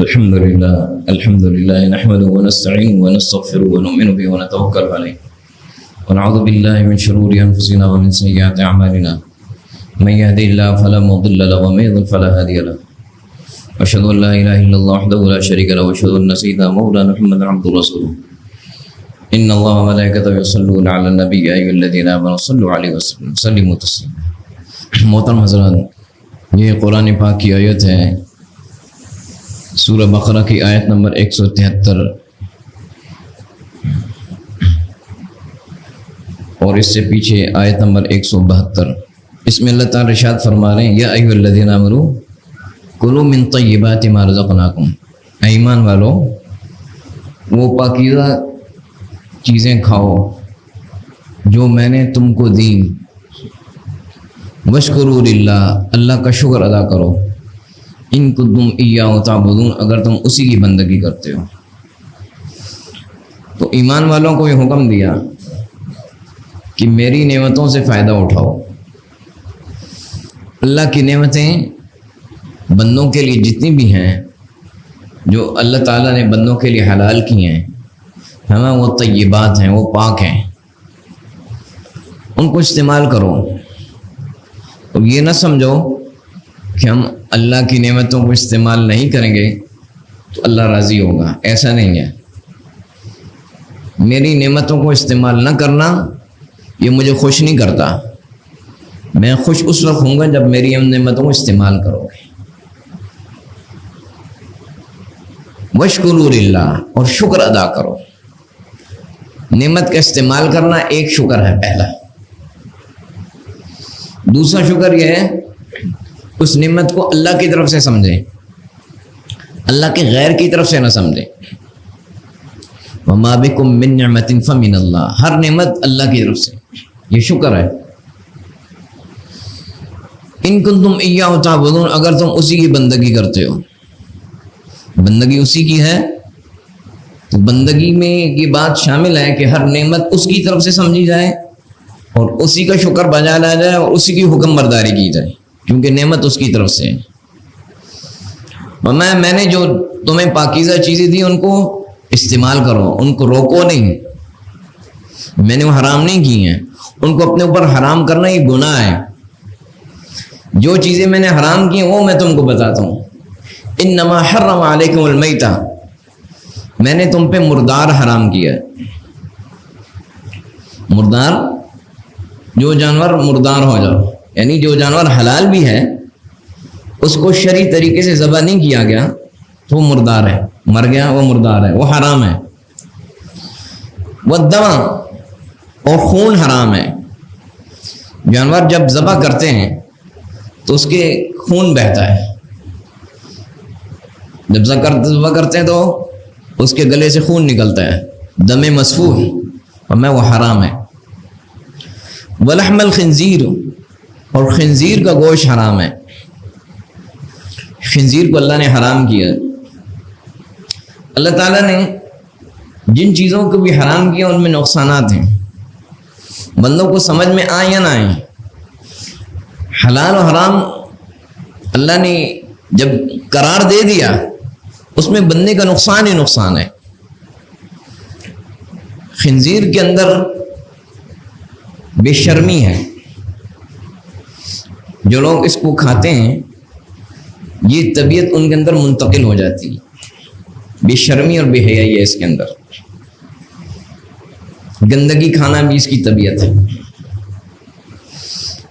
الحمد لله نحمده ونستعينه ونستغفره ونؤمن به ونتوكل عليه ونعوذ بالله من شرور أنفسنا ومن سيئات أعمالنا من يهدي الله فلا مضل له ومن يضلل فلا هادي له أشهد أن لا إله إلا الله وحده لا شريك له وأشهد أن سيدنا مولانا محمدا عبده ورسوله إن الله وملائكته يصلون على النبي يا أيها الذين آمنوا صلوا عليه وسلم سلموا تسليما. محترم حضرات، یہ قرآن پاک کی آیت ہے سورہ بقرہ کی آیت نمبر 173 اور اس سے پیچھے آیت نمبر 172. اس میں اللہ تعالیٰ ارشاد فرما رہے ہیں یا ایھا الذین آمنوا کلوا من طیبات ما رزقناکم، اے ایمان والو وہ پاکیزہ چیزیں کھاؤ جو میں نے تم کو دی، واشکروا للہ، اللہ کا شکر ادا کرو، ان کنتم ایاہ تعبدون، اگر تم اسی کی بندگی کرتے ہو. تو ایمان والوں کو یہ حکم دیا کہ میری نعمتوں سے فائدہ اٹھاؤ. اللہ کی نعمتیں بندوں کے لیے جتنی بھی ہیں جو اللہ تعالیٰ نے بندوں کے لیے حلال کی ہیں، ہمیں وہ طیبات ہیں، وہ پاک ہیں، ان کو استعمال کرو. تو یہ نہ سمجھو کہ ہم اللہ کی نعمتوں کو استعمال نہیں کریں گے تو اللہ راضی ہوگا، ایسا نہیں ہے. میری نعمتوں کو استعمال نہ کرنا یہ مجھے خوش نہیں کرتا. میں خوش اس وقت ہوں گا جب میری ان نعمتوں کو استعمال کرو گے. واشکروا للہ، اور شکر ادا کرو. نعمت کا استعمال کرنا ایک شکر ہے پہلا. دوسرا شکر یہ ہے اس نعمت کو اللہ کی طرف سے سمجھیں، اللہ کے غیر کی طرف سے نہ سمجھیں. وما بکم من نعمت فمن اللہ، ہر نعمت اللہ کی طرف سے، یہ شکر ہے. ان کنتم ایاہ تعبدون، اگر تم اسی کی بندگی کرتے ہو. بندگی اسی کی ہے تو بندگی میں یہ بات شامل ہے کہ ہر نعمت اس کی طرف سے سمجھی جائے اور اسی کا شکر بجا لایا جائے اور اسی کی حکم برداری کی جائے، کیونکہ نعمت اس کی طرف سے ہے. اور میں نے جو تمہیں پاکیزہ چیزیں دی ان کو استعمال کرو، ان کو روکو نہیں. میں نے وہ حرام نہیں کی ہیں، ان کو اپنے اوپر حرام کرنا یہ گناہ ہے. جو چیزیں میں نے حرام کی ہیں وہ میں تم کو بتاتا ہوں. انما حرم علیکم المیتہ، میں نے تم پہ مردار حرام کیا ہے. مردار، جو جانور مردار ہو جاؤ، یعنی جو جانور حلال بھی ہے اس کو شرعی طریقے سے ذبح نہیں کیا گیا تو وہ مردار ہے، مر گیا وہ مردار ہے، وہ حرام ہے. والدم، اور خون حرام ہے. جانور جب ذبح کرتے ہیں تو اس کے خون بہتا ہے. جب ذبح کرتے ہیں تو اس کے گلے سے خون نکلتا ہے، دم مسفوح، اور وہ حرام ہے. ولحم الخنزیر، اور خنزیر کا گوشت حرام ہے. خنزیر کو اللہ نے حرام کیا. اللہ تعالیٰ نے جن چیزوں کو بھی حرام کیا ان میں نقصانات ہیں. بندوں کو سمجھ میں آئیں یا نہ آئیں، حلال و حرام اللہ نے جب قرار دے دیا اس میں بندے کا نقصان ہی نقصان ہے. خنزیر کے اندر بے شرمی ہے. جو لوگ اس کو کھاتے ہیں یہ طبیعت ان کے اندر منتقل ہو جاتی ہے. بے شرمی اور بے حیائی ہے اس کے اندر. گندگی کھانا بھی اس کی طبیعت ہے.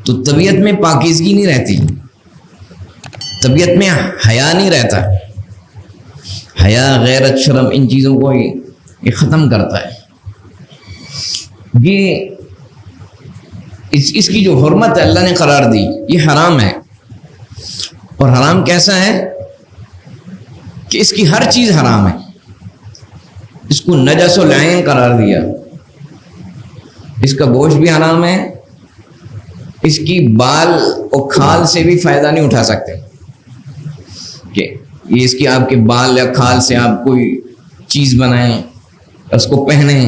تو طبیعت میں پاکیزگی نہیں رہتی، طبیعت میں حیا نہیں رہتا. حیا، غیرت، شرم، ان چیزوں کو یہ ختم کرتا ہے. یہ اس کی جو حرمت ہے اللہ نے قرار دی، یہ حرام ہے. اور حرام کیسا ہے کہ اس کی ہر چیز حرام ہے. اس کو نجس العین قرار دیا. اس کا گوشت بھی حرام ہے، اس کی بال اور کھال سے بھی فائدہ نہیں اٹھا سکتے کہ یہ اس کی آپ کے بال یا کھال سے آپ کوئی چیز بنائیں، اس کو پہنیں.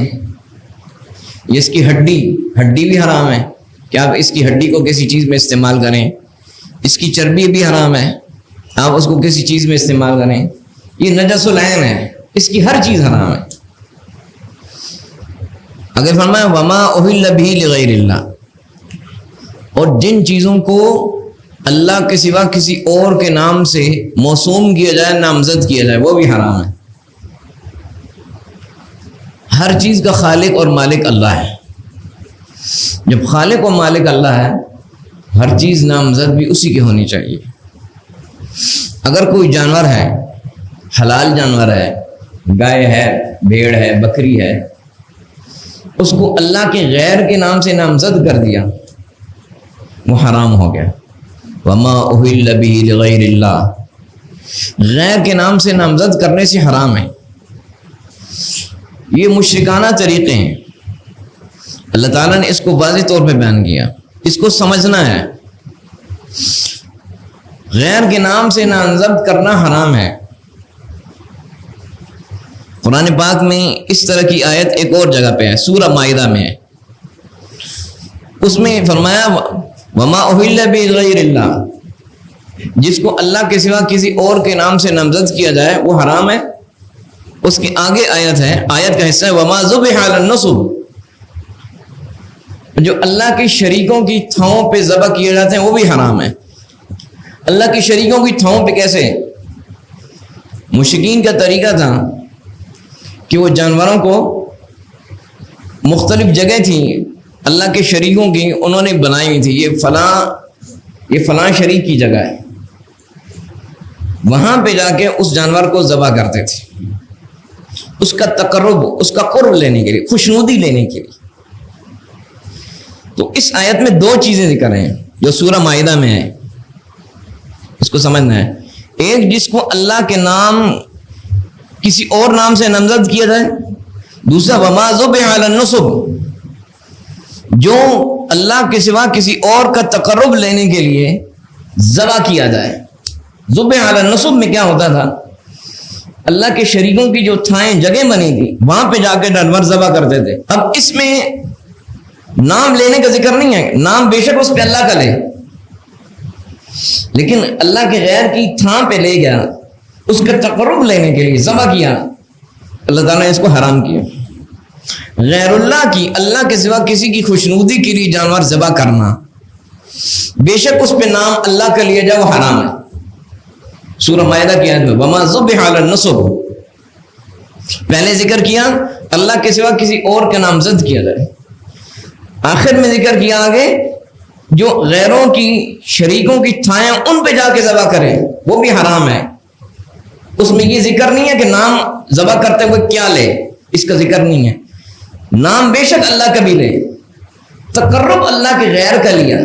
یہ اس کی ہڈی بھی حرام ہے کہ آپ اس کی ہڈی کو کسی چیز میں استعمال کریں. اس کی چربی بھی حرام ہے، آپ اس کو کسی چیز میں استعمال کریں. یہ نجس العین ہے، اس کی ہر چیز حرام ہے۔ اگر فرمایا وما اہل بہ لغیر اللہ، اور جن چیزوں کو اللہ کے سوا کسی اور کے نام سے موسوم کیا جائے، نامزد کیا جائے، وہ بھی حرام ہے۔ ہر چیز کا خالق اور مالک اللہ ہے۔ جب خالق و مالک اللہ ہے، ہر چیز نامزد بھی اسی کی ہونی چاہیے۔ اگر کوئی جانور ہے، حلال جانور ہے، گائے ہے، بھیڑ ہے، بکری ہے، اس کو اللہ کے غیر کے نام سے نامزد کر دیا، وہ حرام ہو گیا۔ وما اہل بہ لغیر اللہ، غیر کے نام سے نامزد کرنے سے حرام ہے۔ یہ مشرکانہ طریقے ہیں، اللہ تعالیٰ نے اس کو واضح طور پہ بیان کیا، اس کو سمجھنا ہے۔ غیر کے نام سے نامزد کرنا حرام ہے۔ قرآن پاک میں اس طرح کی آیت ایک اور جگہ پہ ہے، سورہ مائدہ میں ہے۔ اس میں فرمایا وما اہل بہ لغیر اللہ، جس کو اللہ کے سوا کسی اور کے نام سے نامزد کیا جائے وہ حرام ہے۔ اس کے آگے آیت ہے، آیت کا حصہ ہے وما ذبح علی النصب، جو اللہ کے شریکوں کی تھاؤں پہ ذبح کیے جاتے ہیں وہ بھی حرام ہے۔ اللہ کی شریکوں کی تھاؤں پہ کیسے؟ مشرکین کا طریقہ تھا کہ وہ جانوروں کو مختلف جگہ تھی اللہ کے شریکوں کی، انہوں نے بنائی ہوئی تھی، یہ فلاں شریک کی جگہ ہے، وہاں پہ جا کے اس جانور کو ذبح کرتے تھے، اس کا تقرب، اس کا قرب لینے کے لیے، خوشنودی لینے کے لیے۔ تو اس آیت میں دو چیزیں ذکر ہیں جو سورہ مائدہ میں ہے، اس کو سمجھنا ہے۔ ایک، جس کو اللہ کے نام کسی اور نام سے نامزد کیا جائے، دوسرا وما ذبح علی النصب، جو اللہ کے سوا کسی اور کا تقرب لینے کے لیے ذبح کیا جائے۔ ذبح علی النصب میں کیا ہوتا تھا؟ اللہ کے شریکوں کی جو تھائیں، جگہ بنی تھی، وہاں پہ جا کے جانور ذبح کرتے تھے۔ اب اس میں نام لینے کا ذکر نہیں ہے، نام بے شک اس پہ اللہ کا لے، لیکن اللہ کے غیر کی تھاں پہ لے گیا، اس کا تقرب لینے کے لیے ذبح کیا، اللہ تعالیٰ نے اس کو حرام کیا۔ غیر اللہ کی، اللہ کے سوا کسی کی خوشنودی کے لیے جانور ذبح کرنا، بے شک اس پہ نام اللہ کا لیا جائے، وہ حرام ہے۔ سورہ مائدہ کی آیت میں وما ذبح علی النصب، پہلے ذکر کیا اللہ کے سوا کسی اور کا نامزد کیا جائے، آخر میں ذکر کیا آگے جو غیروں کی شریکوں کی تھائیں ان پہ جا کے ذبح کریں، وہ بھی حرام ہے۔ اس میں یہ ذکر نہیں ہے کہ نام ذبح کرتے ہوئے کیا لے، اس کا ذکر نہیں ہے۔ نام بے شک اللہ کا بھی لے، تقرب اللہ کے غیر کا لیا،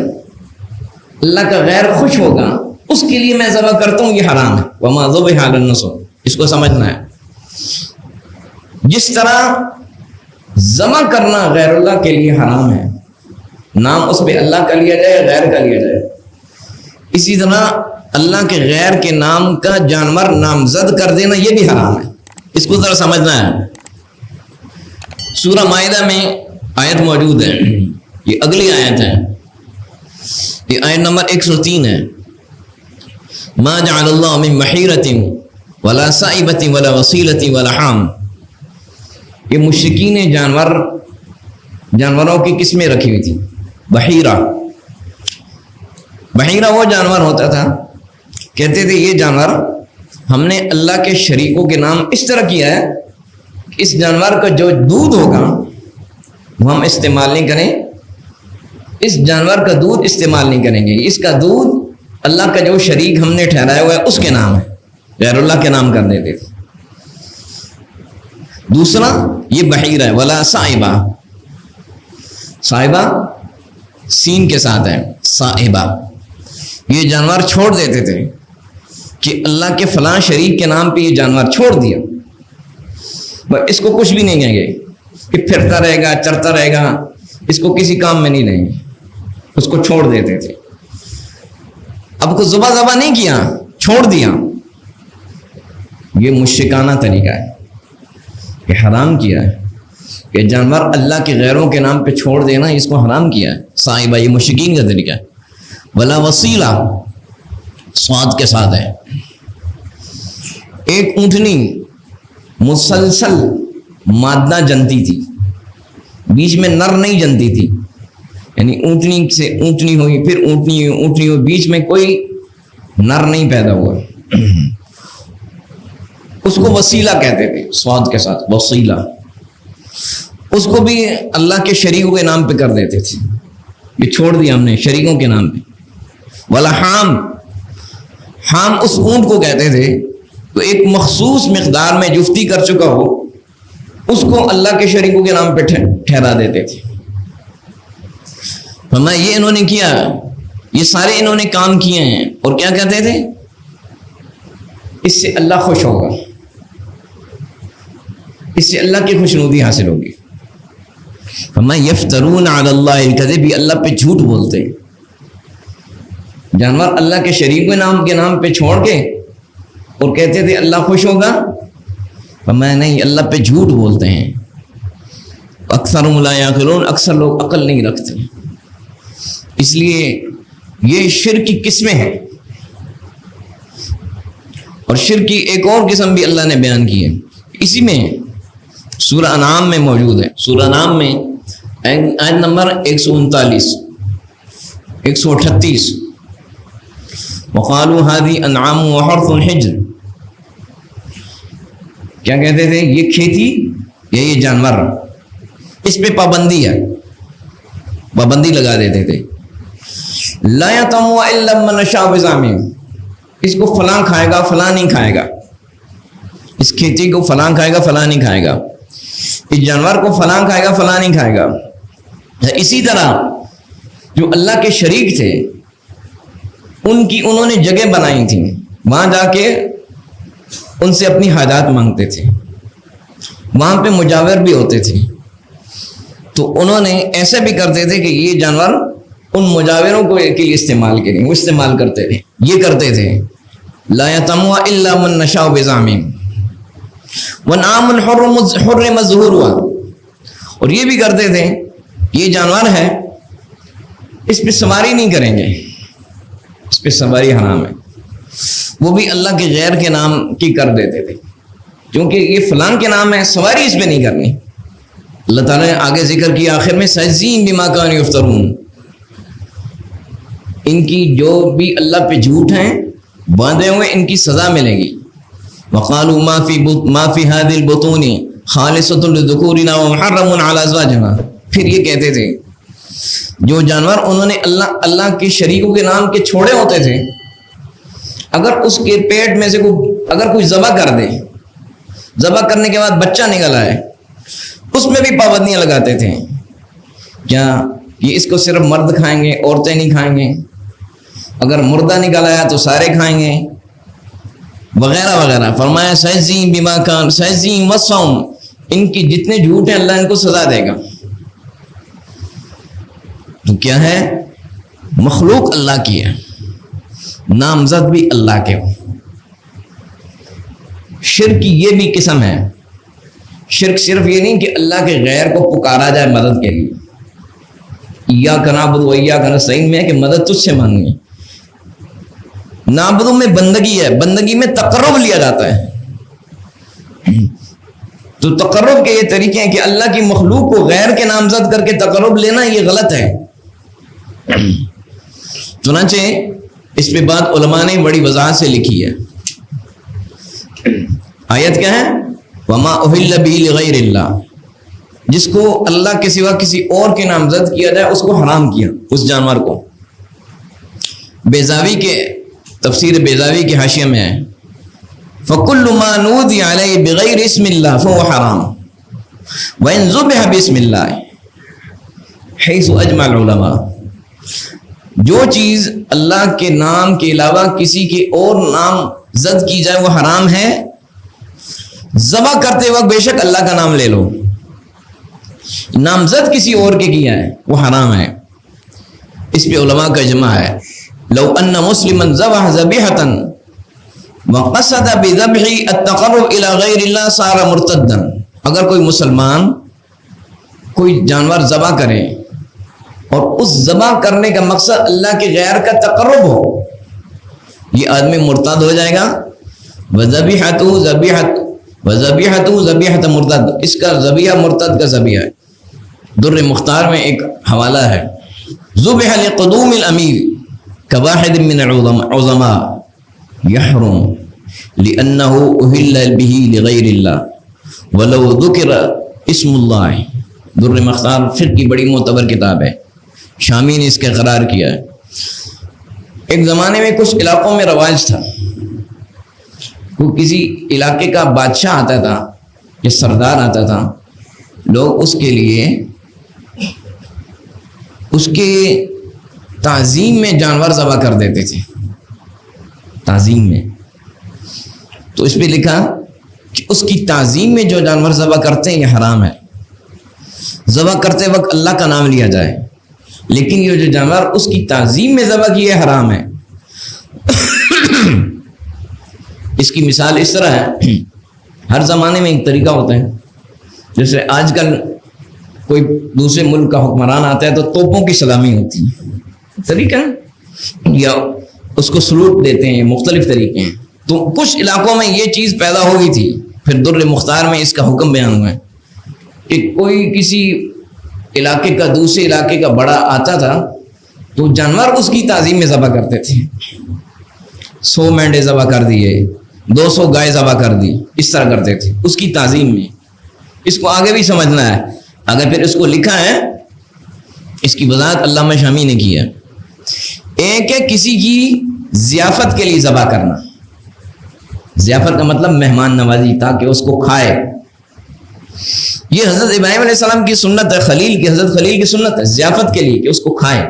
اللہ کا غیر خوش ہوگا، اس کے لیے میں ذبح کرتا ہوں، یہ حرام ہے۔ وما ذبح علی النصب، اس کو سمجھنا ہے۔ جس طرح ذبح کرنا غیر اللہ کے لیے حرام ہے، نام اس پہ اللہ کا لیا جائے، غیر کا لیا جائے، اسی طرح اللہ کے غیر کے نام کا جانور نامزد کر دینا یہ بھی حرام ہے۔ اس کو ذرا سمجھنا ہے۔ سورہ مائدہ میں آیت موجود ہے، یہ اگلی آیت ہے، یہ آیت نمبر 103 ہے۔ ما جعل اللہ من بحیرۃ ولا صائبۃ ولا وصیلۃ ولا حام، یہ مشرکین جانوروں کی قسمیں رکھی ہوئی تھی۔ بحیرہ وہ جانور ہوتا تھا، کہتے تھے یہ جانور ہم نے اللہ کے شریکوں کے نام اس طرح کیا ہے کہ اس جانور کا جو دودھ ہوگا وہ ہم استعمال نہیں کریں، اس جانور کا دودھ استعمال نہیں کریں گے، اس کا دودھ اللہ کا جو شریک ہم نے ٹھہرایا ہوا ہے اس کے نام ہے، غیر اللہ کے نام کر دیتے تھے۔ دوسرا یہ بحیرہ ہے، ولا صائبہ، صائبہ سین کے ساتھ ہے، صائبہ، یہ جانور چھوڑ دیتے تھے کہ اللہ کے فلاں شریک کے نام پہ یہ جانور چھوڑ دیا، اس کو کچھ بھی نہیں کہیں گے کہ پھرتا رہے گا، چرتا رہے گا، اس کو کسی کام میں نہیں لیں گے، اس کو چھوڑ دیتے تھے۔ اب کو ذبح نہیں کیا، چھوڑ دیا، یہ مشرکانہ طریقہ ہے کہ حرام کیا ہے، کہ جانور اللہ کے غیروں کے نام پہ چھوڑ دینا، اس کو حرام کیا ہے۔ صائبہ یہ مشرکین کا طریقہ ہے۔ ولا وسیلہ صاد کے ساتھ ہے، ایک اونٹنی مسلسل مادہ جنتی تھی، بیچ میں نر نہیں جنتی تھی، یعنی اونٹنی سے اونٹنی ہوئی، پھر اونٹنی ہوئی، اونٹنی ہوئی، بیچ میں کوئی نر نہیں پیدا ہوا، اس کو وسیلہ کہتے تھے، سواد کے ساتھ وسیلہ۔ اس کو بھی اللہ کے شریکوں کے نام پہ کر دیتے تھے، یہ چھوڑ دیا ہم نے شریکوں کے نام پہ۔ ولحام، حام اس اونٹ کو کہتے تھے تو ایک مخصوص مقدار میں جفتی کر چکا ہو اس کو اللہ کے شریکوں کے نام پہ ٹھہرا دیتے تھے۔ فرمایا یہ انہوں نے کیا، یہ سارے انہوں نے کام کیے ہیں، اور کیا کہتے تھے؟ اس سے اللہ خوش ہوگا، اس سے اللہ کی خوشنودی حاصل ہوگی۔ فرمایا یفترون علی اللہ الکذب، یہ اللہ پہ جھوٹ بولتے ہیں۔ جانور اللہ کے شریک کے نام پہ چھوڑ کے اور کہتے تھے اللہ خوش ہوگا، فرمایا نہیں، اللہ پہ جھوٹ بولتے ہیں۔ اکثرهم لا یعقلون، اکثر لوگ عقل نہیں رکھتے، اس لیے یہ شرک کی قسمیں ہیں۔ اور شرک کی ایک اور قسم بھی اللہ نے بیان کی ہے، اسی میں سورہ انعام میں موجود ہے۔ سورہ انعام میں آیت نمبر 139 138، وقالوا هذه انعام وحرث حجر، کیا کہتے تھے؟ یہ کھیتی یا یہ جانور، اس پہ پابندی ہے، پابندی لگا دیتے تھے۔ لا يطعمها الا من نشاء بزعمهم، اس کو فلاں کھائے گا، فلاں نہیں کھائے گا، اس کھیتی کو فلاں کھائے گا، فلاں نہیں کھائے گا، اس جانور کو فلاں کھائے گا، فلاں نہیں کھائے گا۔ اسی طرح جو اللہ کے شریک تھے ان کی انہوں نے جگہ بنائی تھی، وہاں جا کے ان سے اپنی حاجات مانگتے تھے، وہاں پہ مجاور بھی ہوتے تھے، تو انہوں نے ایسا بھی کرتے تھے کہ یہ جانور ان مجاوروں کو کے لیے استعمال کریں، وہ استعمال کرتے تھے، یہ کرتے تھے۔ لا يطعمها الا من نشاء بزعمهم ونعام حرم ظهورها، اور یہ بھی کرتے تھے یہ جانور ہے اس پہ سواری نہیں کریں گے، اس پہ سواری حرام ہے، وہ بھی اللہ کے غیر کے نام کی کر دیتے تھے، کیونکہ یہ فلاں کے نام ہے، سواری اس پہ نہیں کرنی۔ اللہ تعالیٰ نے آگے ذکر کیا آخر میں سَيَجْزِيهِمْ بِمَا كَانُوا يَفْتَرُونَ، ان کی جو بھی اللہ پہ جھوٹ ہیں باندھے ہوئے ان کی سزا ملے گی۔ وَقَالُوا مَا فِي هَذِهِ الْبُطُونِ خَالِصَةٌ لِذُكُورِنَا وَمُحَرَّمٌ عَلَى أَزْوَاجِنَا، پھر یہ کہتے تھے جو جانور انہوں نے اللہ کے شریکوں کے نام کے چھوڑے ہوتے تھے، اگر اس کے پیٹ میں سے اگر کوئی ذبح کر دے، ذبح کرنے کے بعد بچہ نکل آئے، اس میں بھی پابندیاں لگاتے تھے، کیا یہ اس کو صرف مرد کھائیں گے، عورتیں نہیں کھائیں گے، اگر مردہ نکل آیا تو سارے کھائیں گے، وغیرہ وغیرہ۔ فرمایا سَيَجْزِيهِمْ بِمَا كَانُوا سَيَجْزِيهِمْ وَصْفَهُمْ، ان کی جتنے جھوٹ ہیں اللہ ان کو سزا دے گا۔ تو کیا ہے؟ مخلوق اللہ کی ہے، نامزد بھی اللہ کے ہو۔ شرک کی یہ بھی قسم ہے، شرک صرف یہ نہیں کہ اللہ کے غیر کو پکارا جائے مدد کے لیے، ایاک نعبد و ایاک نستعین میں ہے کہ مدد تجھ سے مانگنی، نعبد میں بندگی ہے، بندگی میں تقرب لیا جاتا ہے، تو تقرب کے یہ طریقے ہیں کہ اللہ کی مخلوق کو غیر کے نامزد کر کے تقرب لینا یہ غلط ہے۔ چنانچہ اس پہ بات علماء نے بڑی وضاحت سے لکھی ہے۔ آیت کیا ہے؟ وَمَا أُحِلَّ بِهِ لِغَيْرِ اللَّهِ، جس کو اللہ کے سوا کسی اور کے نامزد کیا جائے اس کو حرام کیا، اس جانور کو۔ بیضاوی کے تفسیر بیضاوی کے حاشیہ میں ہے فَكُلُّ مَا نُودِيَ عَلَيْهِ بِغَيْرِ اسْمِ اللَّهِ فَهُوَ حَرَامٌ وَإِنْ ذُبِحَ بِاسْمِ اللَّهِ حَيْثُ أَجْمَعَ الْعُلَمَاء، جو چیز اللہ کے نام کے علاوہ کسی کے اور نام زد کی جائے وہ حرام ہے، ذبح کرتے وقت بے شک اللہ کا نام لے لو، نامزد کسی اور کے کیا ہے وہ حرام ہے۔ اس پہ علماء کا اجماع ہے۔ لو ان مسلما ذبح ذبیحة وقصد بذبح التقرب الى غیر اللہ صار مرتدا، اگر کوئی مسلمان کوئی جانور ذبح کرے اور اس ذبح کرنے کا مقصد اللہ کے غیر کا تقرب ہو، یہ آدمی مرتد ہو جائے گا ذبیحۃ مرتد، اس کا ذبیحہ مرتد کا ذبیحہ ہے۔ در مختار میں ایک حوالہ ہے، ذبح لقدوم الامیر كواحد من العظماء يحرم لأنه أهل به لغير الله ولو ذكر اسم الله۔ در مختار فقہ کی بڑی معتبر کتاب ہے، شامی نے اس کا اقرار کیا ہے۔ ایک زمانے میں کچھ علاقوں میں رواج تھا، کسی علاقے کا بادشاہ آتا تھا یا سردار آتا تھا، لوگ اس کے لیے اس کے تعظیم میں جانور ذبح کر دیتے تھے، تعظیم میں۔ تو اس پہ لکھا کہ اس کی تعظیم میں جو جانور ذبح کرتے ہیں یہ حرام ہے، ذبح کرتے وقت اللہ کا نام لیا جائے، لیکن یہ جو جانور اس کی تعظیم میں ذبح کیے حرام ہے۔ اس کی مثال اس طرح ہے، ہر زمانے میں ایک طریقہ ہوتا ہے، جیسے آج کل کوئی دوسرے ملک کا حکمران آتا ہے تو توپوں کی سلامی ہوتی ہے، طریقہ یا اس کو سلوٹ دیتے ہیں، مختلف طریقے ہیں۔ تو کچھ علاقوں میں یہ چیز پیدا ہو گئی تھی، پھر در مختار میں اس کا حکم بیان ہوا ہے کہ کوئی کسی علاقے کا دوسرے علاقے کا بڑا آتا تھا تو جانور اس کی تعظیم میں ذبح کرتے تھے، 100 مینڈے ذبح کر دیے، 200 گائے ذبح کر دی، اس طرح کرتے تھے اس کی تعظیم میں۔ اس کو آگے بھی سمجھنا ہے، اگر پھر اس کو لکھا ہے، اس کی وضاحت علامہ شامی نے کی ہے۔ ایک ہے کسی کی ضیافت کے لیے ذبح کرنا، ضیافت کا مطلب مہمان نوازی، تاکہ اس کو کھائے۔ یہ حضرت ابراہیم علیہ السلام کی سنت ہے، حضرت خلیل کی سنت ہے، ضیافت کے لیے کہ اس کو کھائے۔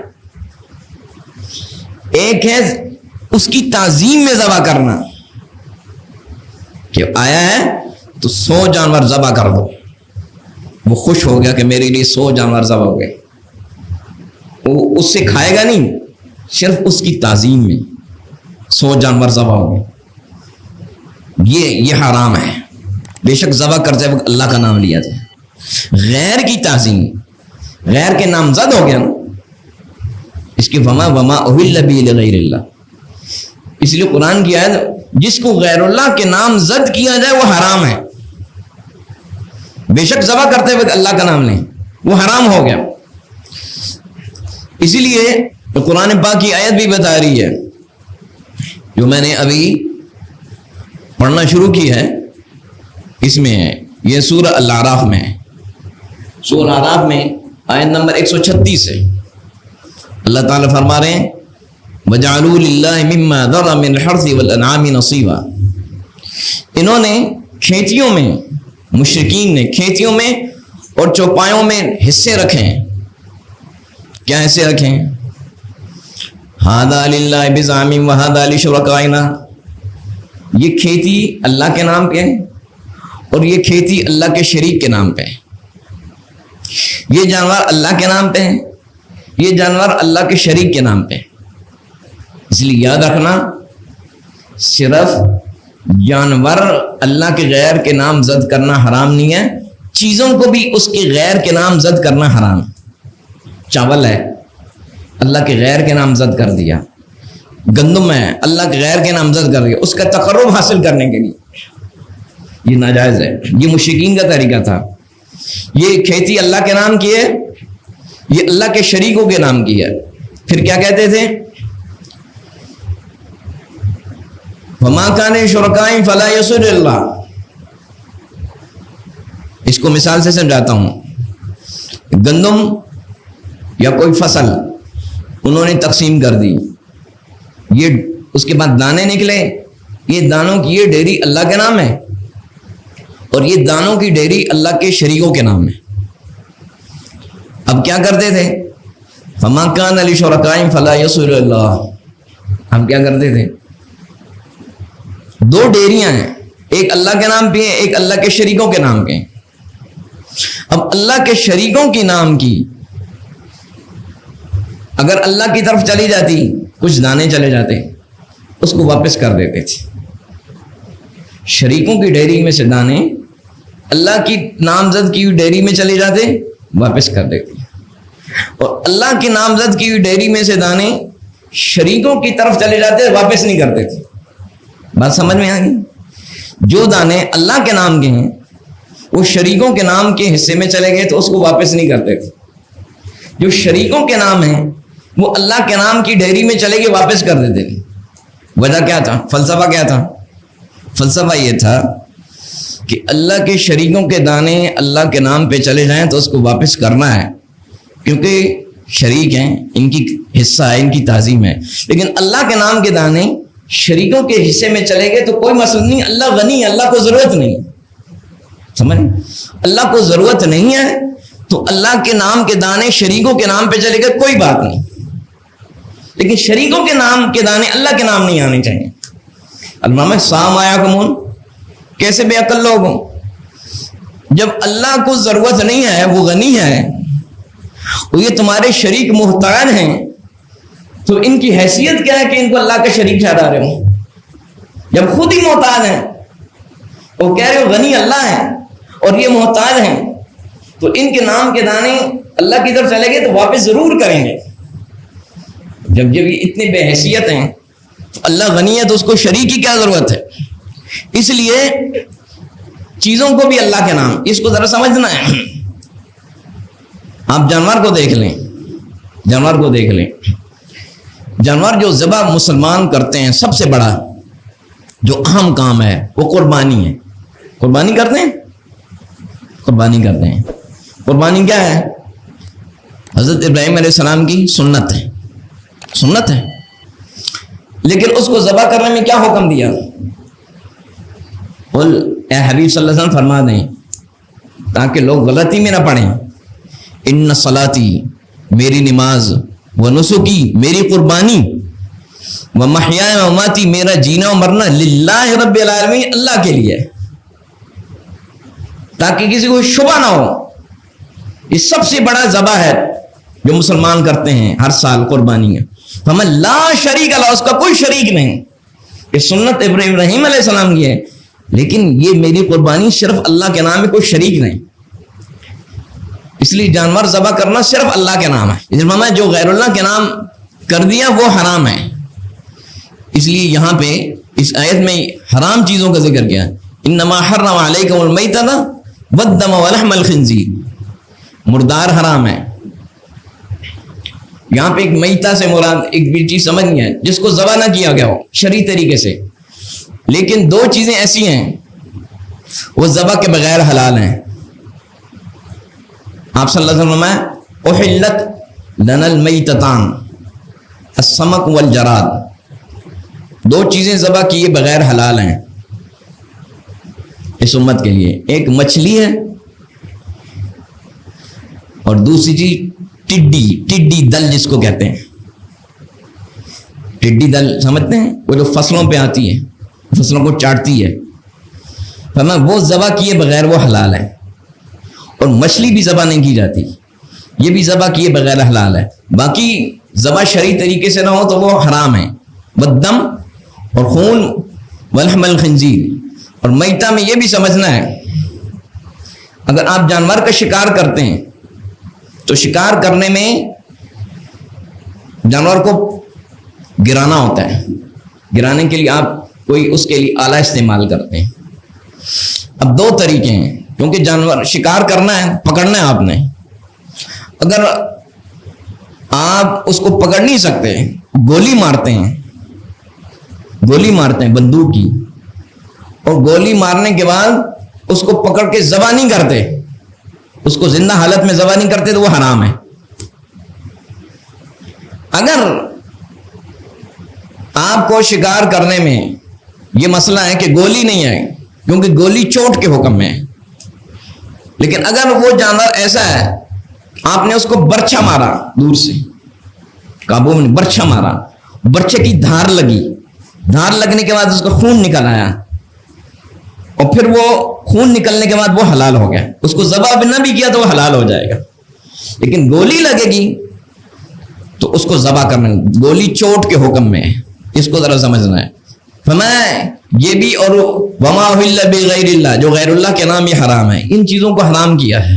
ایک ہے اس کی تعظیم میں ذبح کرنا، کہ آیا ہے تو 100 جانور ذبح کر دو، وہ خوش ہو گیا کہ میرے لیے 100 جانور ذبح ہو گئے، وہ اس سے کھائے گا نہیں، صرف اس کی تعظیم میں 100 جانور ذبح ہو گئے، یہ حرام ہے۔ بے شک ذبح کرتے وقت اللہ کا نام لیا جائے۔ غیر کی تعظیم، غیر کے نامزد ہو گیا نا، اس کی وما اہل به لغیر اللہ، اس لیے قرآن کی آیت جس کو غیر اللہ کے نام زد کیا جائے وہ حرام ہے۔ بے شک ذبح کرتے وقت اللہ کا نام لیں، وہ حرام ہو گیا۔ اسی لیے قرآن پاک کی آیت بھی بتا رہی ہے، جو میں نے ابھی پڑھنا شروع کی ہے، اس میں ہے، یہ سورہ الاعراف میں ہے، سورہ الاعراف میں آیت نمبر 136 ہے۔ اللہ تعالیٰ فرما رہے ہیں وَجَعَلُوا لِلَّهِ مِمَّا ذَرَى مِنَ الْحَرْثِ وَالْأَنْعَامِ نَصِيبًا۔ انہوں نے کھیتیوں میں، مشرکین نے کھیتیوں میں اور چوپایوں میں حصے رکھے ہیں۔ کیا حصے رکھے ہیں؟ هَذَا لِلَّهِ بِزَعْمِهِمْ وَهَذَا لِشُرَكَائِنَا، یہ کھیتی اللہ کے نام پہ ہے اور یہ کھیتی اللہ کے شریک کے نام پہ ہے، یہ جانور اللہ کے نام پہ ہے، یہ جانور اللہ کے شریک کے نام پہ ہے۔ اس لیے یاد رکھنا، صرف جانور اللہ کے غیر کے نام زد کرنا حرام نہیں ہے، چیزوں کو بھی اس کے غیر کے نام زد کرنا حرام۔ چاول ہے، اللہ کے غیر کے نام زد کر دیا، گندم ہے، اللہ کے غیر کے نام زد کر دیا، اس کا تقرب حاصل کرنے کے لیے، یہ ناجائز ہے۔ یہ مشرکین کا طریقہ تھا۔ یہ کھیتی اللہ کے نام کی ہے، یہ اللہ کے شریکوں کے نام کی ہے۔ پھر کیا کہتے تھے؟ وَمَا كَانَ شُرَكَائِهِمْ فَلَا يَسُرُّ اللَّهَ۔ اس کو مثال سے سمجھاتا ہوں۔ گندم یا کوئی فصل انہوں نے تقسیم کر دی، یہ اس کے بعد دانے نکلے، یہ دانوں کی یہ ڈیری اللہ کے نام ہے اور یہ دانوں کی ڈیری اللہ کے شریکوں کے نام ہے۔ اب کیا کرتے تھے؟ فَمَا كَانَ لِشُرَكَائِهِمْ فَلَا يَسُرُّ اللَّهَ۔ ہم کیا کرتے تھے؟ 2 ڈیریاں ہیں، ایک اللہ کے نام پہ ہے، ایک اللہ کے شریکوں کے نام پہ ہے۔ اب اللہ کے شریکوں کے نام کی اگر اللہ کی طرف چلی جاتی، کچھ دانے چلے جاتے، اس کو واپس کر دیتے تھے۔ شریکوں کی ڈیری میں سے دانے اللہ کی نامزد کی ہوئی ڈیری میں چلے جاتے، واپس کر دیتے، اور اللہ کی نامزد کی ہوئی ڈیری میں سے دانے شریکوں کی طرف چلے جاتے، واپس نہیں کرتے تھے۔ بات سمجھ میں آ گئی؟ جو دانے اللہ کے نام کے ہیں وہ شریکوں کے نام کے حصے میں چلے گئے تو اس کو واپس نہیں کرتے تھے. جو شریکوں کے نام ہیں وہ اللہ کے نام کی ڈھیری میں چلے گئے واپس کر دیتے تھے. وجہ کیا تھا؟ فلسفہ کیا تھا؟ فلسفہ یہ تھا کہ اللہ کے شریکوں کے دانے اللہ کے نام پہ چلے جائیں تو اس کو واپس کرنا ہے، کیونکہ شریک ہیں، ان کی حصہ ہے، ان کی تعظیم ہے. لیکن اللہ کے نام کے دانے شریکوں کے حصے میں چلے گئے تو کوئی مسئلہ نہیں، اللہ غنی ہے، اللہ کو ضرورت نہیں. سمجھ؟ اللہ کو ضرورت نہیں ہے تو اللہ کے نام کے دانے شریکوں کے نام پہ چلے گئے، کوئی بات نہیں. لیکن شریکوں کے نام کے دانے اللہ کے نام نہیں آنے چاہیے. علامہ سام آیا کمون، کیسے بے عقل لوگ ہوں؟ جب اللہ کو ضرورت نہیں ہے، وہ غنی ہے، وہ یہ تمہارے شریک محتاج ہیں، تو ان کی حیثیت کیا ہے کہ ان کو اللہ کا شریک ٹھہرا رہے ہوں؟ جب خود ہی محتاج ہیں، وہ کہہ رہے ہو غنی اللہ ہے اور یہ محتاج ہیں، تو ان کے نام کے دانے اللہ کی طرف چلے گئے تو واپس ضرور کریں گے. جب یہ اتنے بے حیثیت ہیں تو اللہ غنی ہے تو اس کو شریک کی کیا ضرورت ہے؟ اس لیے چیزوں کو بھی اللہ کے نام، اس کو ذرا سمجھنا ہے. آپ جانور کو دیکھ لیں، جانور کو دیکھ لیں، جانور جو ذبح مسلمان کرتے ہیں، سب سے بڑا جو اہم کام ہے وہ قربانی ہے. قربانی کرتے ہیں، قربانی کرتے ہیں. قربانی کیا ہے؟ حضرت ابراہیم علیہ السلام کی سنت ہے، سنت ہے. لیکن اس کو ذبح کرنے میں کیا حکم دیا؟ قل، اے حبیب صلی اللہ علیہ وسلم فرما دیں تاکہ لوگ غلطی میں نہ پڑیں، ان صلاتی، میری نماز، و نسکی، میری قربانی، و محیای و مماتی، میرا جینا و مرنا، للہ رب العالمین، اللہ کے لیے، تاکہ کسی کو شبہ نہ ہو. یہ سب سے بڑا ذبح ہے جو مسلمان کرتے ہیں ہر سال، قربانی ہے. ہمیں لا شریک اللہ، اس کا کوئی شریک نہیں. یہ سنت ابراہیم علیہ السلام کی ہے، لیکن یہ میری قربانی صرف اللہ کے نام میں، کوئی شریک نہیں. اس لیے جانور ذبح کرنا صرف اللہ کے نام ہے. جو غیر اللہ کے نام کر دیا وہ حرام ہے. اس لیے یہاں پہ اس آیت میں حرام چیزوں کا ذکر کیا. انما حرم علیکم المیتۃ والدم ولحم الخنزیر، مردار حرام ہے. یہاں پہ ایک میتہ سے مراد ایک بھی چیز سمجھ نہیں ہے جس کو ذبح نہ کیا گیا ہو شرعی طریقے سے. لیکن دو چیزیں ایسی ہیں وہ ذبح کے بغیر حلال ہیں. آپ صلی اللہ علیہ وسلم نے احلت لنا المیتتان السمک والجراد، دو چیزیں ذبح کیے بغیر حلال ہیں اس امت کے لیے. ایک مچھلی ہے اور دوسری چیز ٹڈی دل جس کو کہتے ہیں. ٹڈی دل سمجھتے ہیں؟ وہ جو فصلوں پہ آتی ہے، فصلوں کو چاٹتی ہے، وہ ذبح کیے بغیر وہ حلال ہے. اور مچھلی بھی ذبح نہیں کی جاتی، یہ بھی ذبح کیے بغیر حلال ہے. باقی ذبح شرعی طریقے سے نہ ہو تو وہ حرام ہے. والدم، اور خون، ولحم الخنزیر. اور میتہ میں یہ بھی سمجھنا ہے، اگر آپ جانور کا شکار کرتے ہیں تو شکار کرنے میں جانور کو گرانا ہوتا ہے. گرانے کے لیے آپ کوئی اس کے لیے آلہ استعمال کرتے ہیں. اب دو طریقے ہیں، کیونکہ جانور شکار کرنا ہے، پکڑنا ہے آپ نے. اگر آپ اس کو پکڑ نہیں سکتے، گولی مارتے ہیں بندوق کی، اور گولی مارنے کے بعد اس کو پکڑ کے ذبح نہیں کرتے، اس کو زندہ حالت میں ذبح نہیں کرتے تو وہ حرام ہے. اگر آپ کو شکار کرنے میں یہ مسئلہ ہے کہ گولی نہیں ہے، کیونکہ گولی چوٹ کے حکم میں ہے، لیکن اگر وہ جانور ایسا ہے آپ نے اس کو برچھا مارا، دور سے قابو میں برچھا مارا، برچھے کی دھار لگی، دھار لگنے کے بعد اس کا خون نکل آیا، اور پھر وہ خون نکلنے کے بعد وہ حلال ہو گیا. اس کو ذبح بھی نہ بھی کیا تو وہ حلال ہو جائے گا. لیکن گولی لگے گی تو اس کو ذبح کرنا، گولی چوٹ کے حکم میں ہے، اس کو ذرا سمجھنا ہے. یہ بھی، اور وما احل بغیر اللہ، جو غیر اللہ کے نام یہ حرام ہے، ان چیزوں کو حرام کیا ہے.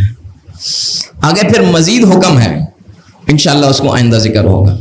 آگے پھر مزید حکم ہے، انشاءاللہ اس کو آئندہ ذکر ہوگا.